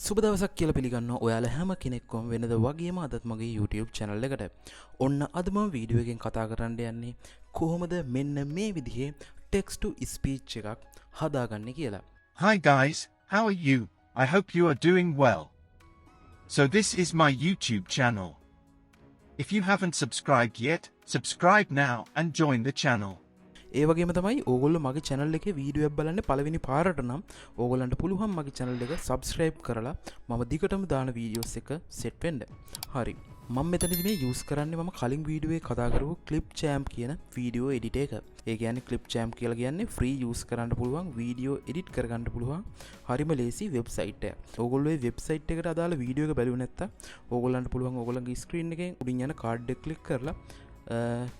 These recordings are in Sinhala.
සුබ දවසක් කියලා පිළිගන්නවා ඔයාලා හැම කෙනෙක්වම වෙනද වගේම අදත් මගේ YouTube channel එකට. ඔන්න අද මම වීඩියෝ එකෙන් කතා කරන්න යන්නේ කොහොමද මෙන්න මේ විදිහේ text to speech එකක් හදාගන්නේ කියලා. Hi guys, how are you? I hope you are doing well. So this is my YouTube channel. If you haven't subscribed yet, subscribe now and join the channel. ඒ වගේම තමයි ඕගොල්ලෝ මගේ channel එකේ වීඩියෝ එකක් බලන්නේ පළවෙනි පාරට නම් ඕගොල්ලන්ට පුළුවන් මගේ channel එක subscribe කරලා මම දිගටම දාන වීඩියෝස් එක set වෙන්න. හරි. මම මෙතනදී මේ use කරන්නේ මම කලින් වීඩියෝ එකේ කතා කරපු Clipchamp කියන වීඩියෝ එඩිටර් එක. ඒ කියන්නේ Clipchamp කියලා කියන්නේ free use කරන්න පුළුවන් වීඩියෝ edit කරගන්න පුළුවන් හරිම ලේසි website එකක්. ඕගොල්ලෝ මේ website එකට අදාළ වීඩියෝ එක බැලුවේ නැත්තම් ඕගොල්ලන්ට පුළුවන් ඕගොල්ලන්ගේ screen එකෙන් උඩින් යන card එක click කරලා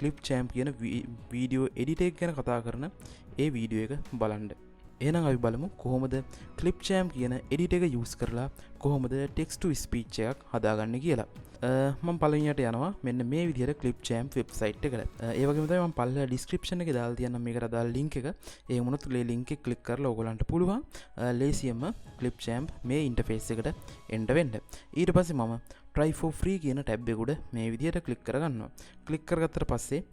Clipchamp කියන වීඩියෝ එඩිටර් එක ගැන කතා කරන ඒ වීඩියෝ එක බලන්න. එහෙනම් අපි බලමු කොහොමද Clipchamp කියන එඩිටර් එක use කරලා කොහොමද text to speech එකක් හදාගන්නේ කියලා. මම පළවෙනියට යනවා මෙන්න මේ විදිහට Clipchamp website එකට. ඒ වගේම තමයි මම පළල description එකේ දාලා තියන්නම් මේකට අදාළ link එක. ඒ වුණොත් මේ link එක click කරලා ඕගොල්ලන්ට පුළුවන් ලේසියෙන්ම Clipchamp මේ interface එකට එන්න වෙන්න. ඊට පස්සේ මම try for free කියන tab එක උඩ මේ විදිහට click කරගන්නවා. click කරගත්තට පස්සේ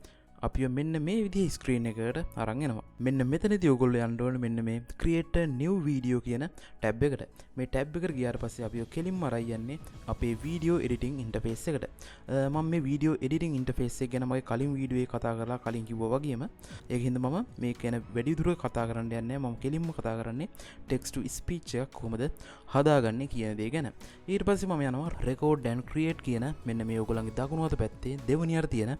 අපි මෙන්න මේ විදිහේ screen එකකට අරන් එනවා. මෙන්න මෙතනදී ඔයගොල්ලෝ යන්න ඕනේ මෙන්න මේ create a new video කියන tab එකට. මේ tab එකට ගියාට පස්සේ අපි කෙලින්ම අරන් යන්නේ අපේ video editing interface එකට. මම මේ video editing interface එක ගැන මගේ කලින් වීඩියෝ එකේ කතා කරලා කලින් කිව්වා වගේම ඒකින්ද මම මේක ගැන වැඩි දුරට කතා කරන්න යන්නේ නැහැ. මම කෙලින්ම කතා කරන්නේ text to speech එකක් කොහොමද හදාගන්නේ කියන දේ ගැන. ඊට පස්සේ මම යනවා record and create කියන මෙන්න මේ ඔයගොල්ලන්ගේ දකුණු අත පැත්තේ දෙවෙනියට තියෙන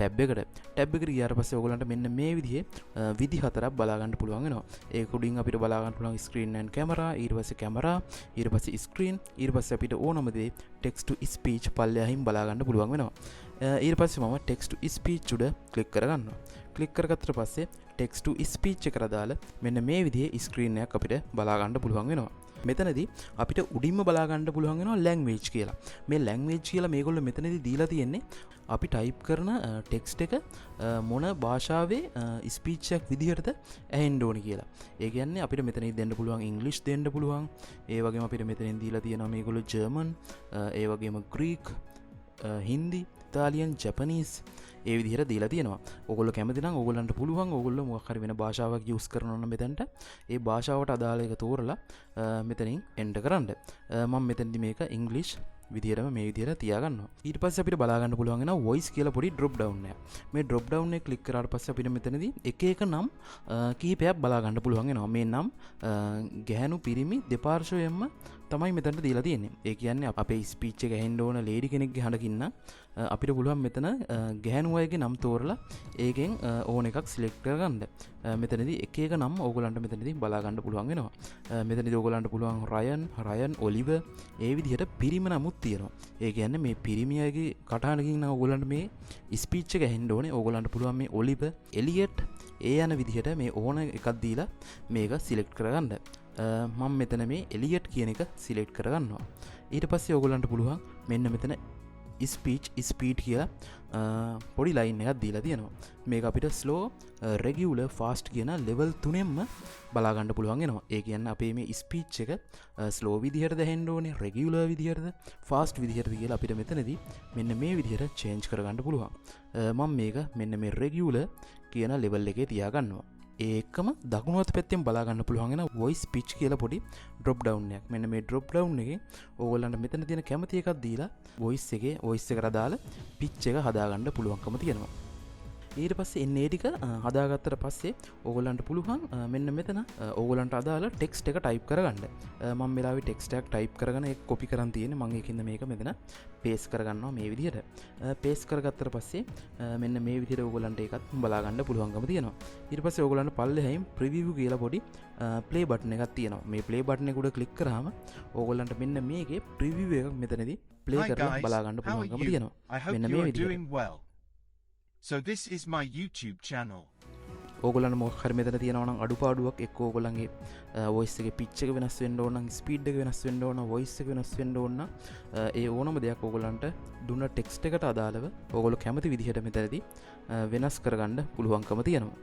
tab එකට. ටැබ් එකට ගියාට පස්සේ ඔයගොල්ලන්ට මෙන්න මේ විදිහේ විදි හතරක් බලා ගන්න පුළුවන් වෙනවා. ඒක උඩින් අපිට බලා ගන්න පුළුවන් screen and camera, ඊට පස්සේ camera, ඊට පස්සේ screen, ඊට පස්සේ අපිට ඕනම දේ text to speech පල්ලෙහින් බලා ගන්න පුළුවන් වෙනවා. ඊට පස්සේ මම text to speech උඩ click කරගන්නවා. click කරගත්තට පස්සේ text to speech එකට දාලා මෙන්න මේ විදිහේ screen එකක් අපිට බලා ගන්න පුළුවන් වෙනවා. මෙතනදී අපිට උඩින්ම බලා ගන්න පුළුවන් වෙනවා language කියලා. මේ language කියලා මේගොල්ලෝ මෙතනදී දීලා තියෙන්නේ අපි type කරන text එක මොන භාෂාවේ speech එකක් විදිහටද ඇහෙන්න ඕනි කියලා. ඒ කියන්නේ අපිට මෙතනදී දෙන්න පුළුවන් English දෙන්න පුළුවන්. ඒ වගේම අපිට මෙතනින් දීලා තියෙනවා මේගොල්ලෝ German, ඒ වගේම Greek, Hindi, Italian, Japanese ඒ විදිහට දීලා තියෙනවා. ඕගොල්ලෝ කැමති නම් ඕගොල්ලන්ට පුළුවන් ඕගොල්ලෝ මොකක් හරි වෙන භාෂාවක් use කරනවා නම් මෙතනට ඒ භාෂාවට අදාළ එක තෝරලා මෙතනින් enter කරන්න. මම මෙතනදී මේක English විදිහටම මේ විදිහට තියාගන්නවා. ඊට පස්සේ අපිට බලා ගන්න පුළුවන් වෙනවා voice කියලා පොඩි drop down එකක්. මේ drop down එක click කරාට පස්සේ අපිට මෙතනදී එක එක නම් කීපයක් බලා ගන්න පුළුවන් වෙනවා. මේ නම් ගැහැණු පිරිමි දෙපාර්ශ්වයෙන්ම තමයි මෙතනට දීලා තියෙන්නේ. ඒ කියන්නේ අපේ ස්පීච් එක ඇහෙන්න ඕන ලේඩි කෙනෙක්ගේ හඬකින් අපිට පුළුවන් මෙතන ගැහැණු අයගේ නම් තෝරලා ඒකෙන් ඕන එකක් සිලෙක්ට් කරගන්න. මෙතනදී එක එක නම් ඕගොල්ලන්ට මෙතනදී බලා ගන්න පුළුවන් වෙනවා. මෙතනදී ඕගොල්ලන්ට පුළුවන් රයන් ඔලිවර් ඒ විදිහට පිරිමි නමුත් තියෙනවා. ඒ කියන්නේ මේ පිරිමි අයගේ කටහඬකින් නම් ඕගොල්ලන්ට මේ ස්පීච් එක ඇහෙන්න ඕනේ. ඕගොල්ලන්ට පුළුවන් මේ ඔලිවර් එලියට් ඒ යන විදිහට මේ ඕන එකක් දීලා මේක සිලෙක්ට් කරගන්න. මම මෙතන මේ එලියට් කියන එක සිලෙක්ට් කරගන්නවා. ඊට පස්සේ ඕගොල්ලන්ට පුළුවන් මෙන්න මෙතන speech speed කියලා පොඩි ලයින් එකක් දීලා තියෙනවා. මේක අපිට slow, regular, fast කියන level තුනෙන්ම බලා ගන්න පුළුවන් වෙනවා. ඒ කියන්නේ අපේ මේ speech එක slow විදිහටද ඇහෙන්න ඕනේ, regular විදිහටද, fast විදිහටද කියලා අපිට මෙතනදී මෙන්න මේ විදිහට change කරගන්න පුළුවන්. මම මේක මෙන්න මේ regular කියන level එකේ තියා ගන්නවා. ඒකම දකුණු අත පැත්තෙන් බලා ගන්න පුළුවන් වෙන voice pitch කියලා පොඩි drop down එකක්. මෙන්න මේ drop down එකේ ඕගොල්ලන්ට මෙතන තියෙන කැමති එකක් දීලා voice එකට දාලා pitch එක හදාගන්න පුළුවන්කම තියෙනවා. ඊට පස්සේ එන්නේ ටික හදාගත්තට පස්සේ ඕගොල්ලන්ට පුළුවන් මෙන්න මෙතන ඕගොල්ලන්ට අදාළ ටෙක්ස්ට් එක ටයිප් කරගන්න. මම මෙලාවේ ටෙක්ස්ට් එකක් ටයිප් කරගෙන ඒක කොපි කරන් තියෙන්නේ. මම ඒකින්ද මේක මෙතන පේස්ට් කරගන්නවා මේ විදිහට. පේස්ට් කරගත්තට පස්සේ මෙන්න මේ විදිහට ඕගොල්ලන්ට ඒකත් බලා ගන්න පුළුවන්කම තියෙනවා. ඊට පස්සේ ඕගොල්ලන්ට පල්ලෙහින් ප්‍රිවිව් කියලා පොඩි ප්ලේ බටන් එකක් තියෙනවා. මේ ප්ලේ බටන් එක උඩ ක්ලික් කරාම ඕගොල්ලන්ට මෙන්න මේකේ ප්‍රිවිව් එකක් මෙතනදී ප්ලේ කරලා බලා ගන්න පුළුවන්කම තියෙනවා. මෙන්න මේ විදිහට. So this is my YouTube channel. ඕගොල්ලන්ට මොකක් හරි මෙතන තියෙනවා නම් අඩුපාඩුවක් එක්ක ඕගොල්ලන්ගේ voice එකේ pitch එක වෙනස් වෙන්න ඕන නම් speed එක වෙනස් වෙන්න ඕන නම් voice එක වෙනස් වෙන්න ඕන නම් ඒ ඕනම දෙයක් ඕගොල්ලන්ට දුන්න text එකට අදාළව ඕගොල්ලෝ කැමති විදිහට මෙතනදී වෙනස් කරගන්න පුළුවන්කම තියෙනවා.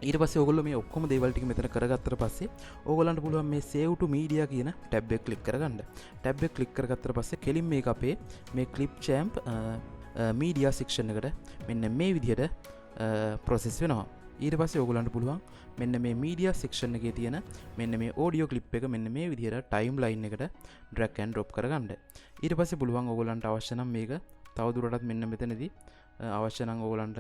ඊට පස්සේ ඔයගොල්ලෝ මේ ඔක්කොම දේවල් ටික මෙතන කරගත්තට පස්සේ ඕගොල්ලන්ට පුළුවන් මේ save to media කියන ටැබ් එක ක්ලික් කරගන්න. ටැබ් එක ක්ලික් කරගත්තට පස්සේ කෙලින් මේක අපේ මේ Clipchamp media section එකට මෙන්න මේ විදිහට process වෙනවා. ඊට පස්සේ ඕගොල්ලන්ට පුළුවන් මෙන්න මේ media section එකේ තියෙන මෙන්න මේ audio clip එක මෙන්න මේ විදිහට timeline එකට drag and drop කරගන්න. ඊට පස්සේ පුළුවන් ඕගොල්ලන්ට අවශ්‍ය නම් මේක තවදුරටත් මෙන්න මෙතනදී අවශ්‍ය නම් ඕගොල්ලන්ට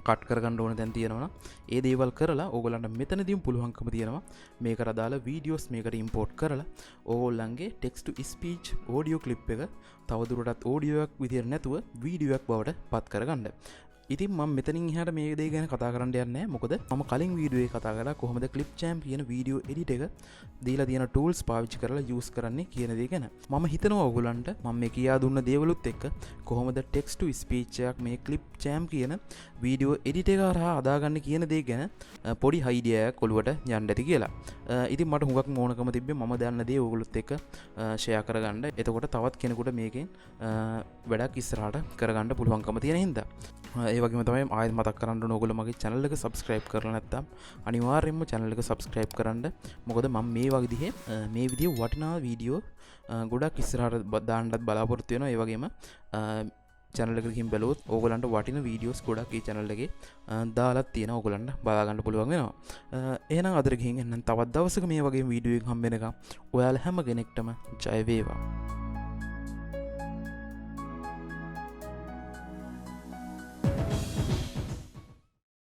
කට් කරගන්න ඕන දැන් තියෙනවා. ඒ දේවල් කරලා ඕගොල්ලන්ට මෙතනදීම පුළුවන්කම තියෙනවා මේකට අදාළ වීඩියෝස් මේකට ඉම්පෝර්ට් කරලා ඕගොල්ලන්ගේ text to speech audio clip එක තවදුරටත් audio එකක් විදිහට නැතුව වීඩියෝ එකක් බවට පත් කරගන්න. ඉතින් මම මෙතනින් එහාට මේ දේ ගැන කතා කරන්න යන්නේ නැහැ. මොකද මම කලින් වීඩියෝ එකේ කතා කරලා කොහොමද Clipchamp කියන වීඩියෝ එඩිට් එක දීලා තියෙන tools පාවිච්චි කරලා use කරන්නේ කියන දේ ගැන. මම හිතනවා ඔයගොල්ලන්ට මම මේ කියා දුන්න දේවලුත් එක්ක කොහොමද text to speech එකක් මේ Clipchamp කියන වීඩියෝ එඩිට් එක හරහා හදාගන්න කියන දේ ගැන පොඩි idea එකක් ඔලුවට යන්න ඇති කියලා. ඉතින් මට හුඟක් ඕනකම තිබ්බේ මම දන්න දේ ඔයගොල්ලොත් එක්ක share කරගන්න. එතකොට තවත් කෙනෙකුට මේකෙන් වැඩක් ඉස්සරහට කරගන්න පුළුවන්කම තියෙන හින්දා ඒ වගේම තමයි ආයෙත් මතක් කරන්න ඕන ඔයගොල්ලෝ මගේ channel එක subscribe කරලා නැත්නම් අනිවාර්යයෙන්ම channel එක subscribe කරන්න. මොකද මම මේ විදිහේ වටිනා වීඩියෝ ගොඩක් ඉස්සරහට දාන්නත් බලාපොරොත්තු වෙනවා. ඒ වගේම channel එකට ගිහින් බැලුවොත් ඕගොල්ලන්ට වටිනා වීඩියෝස් ගොඩක් මේ channel එකේ දාලා තියෙනවා. ඕගොල්ලන්ට බලා ගන්න පුළුවන් වෙනවා. එහෙනම් අදට ගිහින් එන්නම් තවත් දවසක මේ වගේ වීඩියෝ එකක් හම්බ වෙනකම් ඔයාලා හැම කෙනෙක්ටම ජය වේවා.